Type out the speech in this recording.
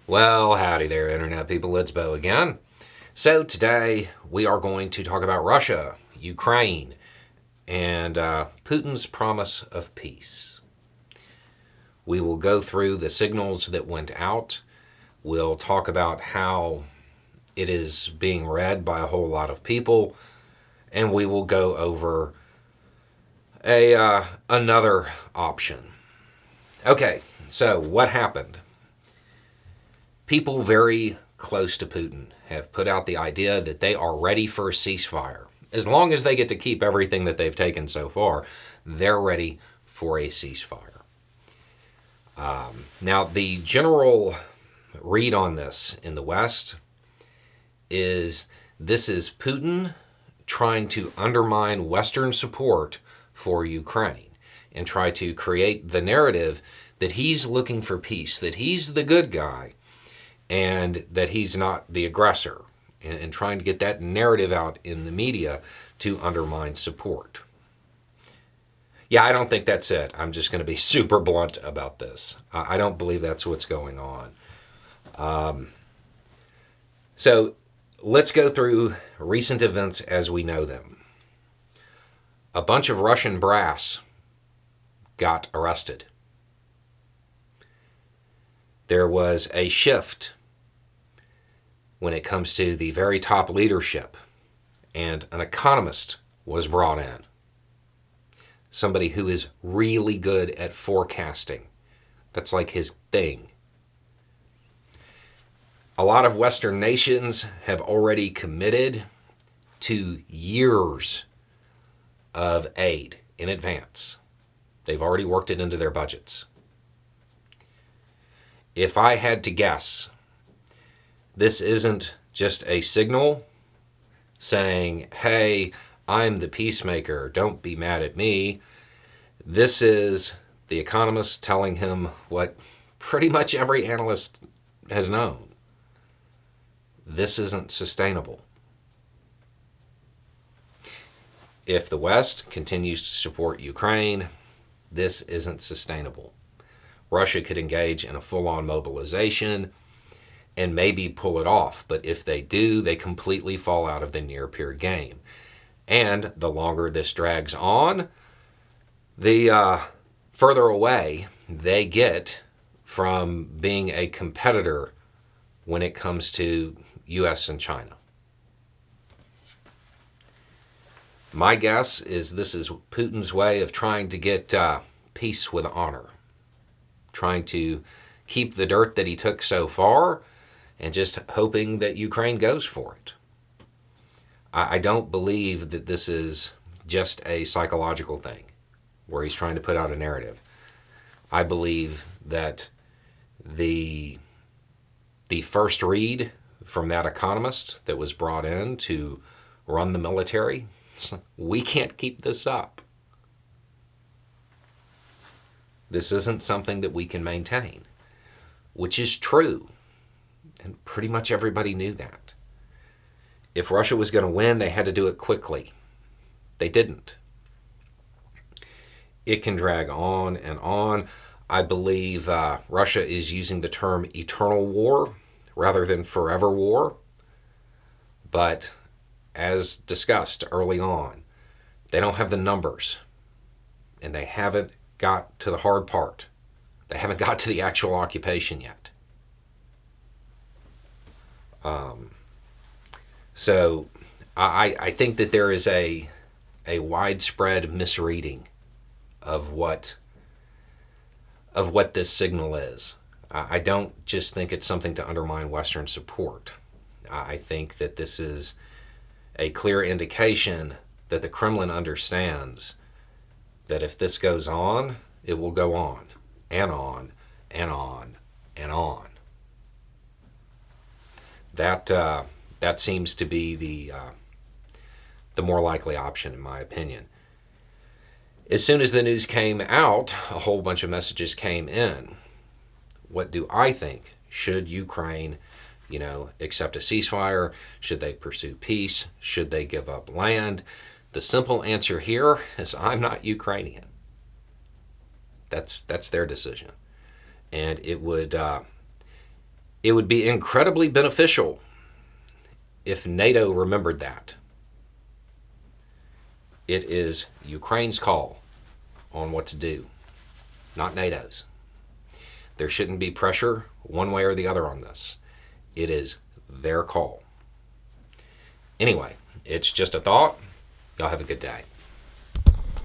Well, howdy there, Internet people. It's Bo again. So, today we are going to talk about Russia, Ukraine, and Putin's promise of peace. We will go through the signals that went out. We'll talk about how it is being read by a whole lot of people, and we will go over another option. Okay, so what happened? People very close to Putin have put out the idea that they are ready for a ceasefire. As long as they get to keep everything that they've taken so far, they're ready for a ceasefire. Now, the general read on this in the West is this is Putin trying to undermine Western support for Ukraine and try to create the narrative that he's looking for peace, that he's the good guy, and that he's not the aggressor, and trying to get that narrative out in the media to undermine support. Yeah, I don't think that's it. I'm just going to be super blunt about this. I don't believe that's what's going on. So let's go through recent events as we know them. A bunch of Russian brass got arrested. There was a shift when it comes to the very top leadership, and an economist was brought in. Somebody who is really good at forecasting. That's like his thing. A lot of Western nations have already committed to years of aid in advance. They've already worked it into their budgets. If I had to guess, this isn't just a signal saying, hey, I'm the peacemaker, don't be mad at me. This is the economist telling him what pretty much every analyst has known. This isn't sustainable. If the West continues to support Ukraine, this isn't sustainable. Russia could engage in a full-on mobilization and maybe pull it off, but if they do, they completely fall out of the near-peer game. And the longer this drags on, the further away they get from being a competitor when it comes to U.S. and China. My guess is this is Putin's way of trying to get peace with honor, trying to keep the dirt that he took so far and just hoping that Ukraine goes for it. I don't believe that this is just a psychological thing where he's trying to put out a narrative. I believe that the first read from that economist that was brought in to run the military, we can't keep this up. This isn't something that we can maintain, which is true. And pretty much everybody knew that. If Russia was going to win, they had to do it quickly. They didn't. It can drag on and on. I believe Russia is using the term eternal war rather than forever war. But as discussed early on, they don't have the numbers. And they haven't got to the hard part. They haven't got to the actual occupation yet. So I think that there is a widespread misreading of what this signal is. I don't just think it's something to undermine Western support. I think that this is a clear indication that the Kremlin understands that if this goes on, it will go on and on and on and on. That seems to be the more likely option, in my opinion. As soon as the news came out, a whole bunch of messages came in. What do I think? Should Ukraine, accept a ceasefire? Should they pursue peace? Should they give up land? The simple answer here is I'm not Ukrainian. That's their decision. And it would It would be incredibly beneficial if NATO remembered that. It is Ukraine's call on what to do, not NATO's. There shouldn't be pressure one way or the other on this. It is their call. Anyway, it's just a thought. Y'all have a good day.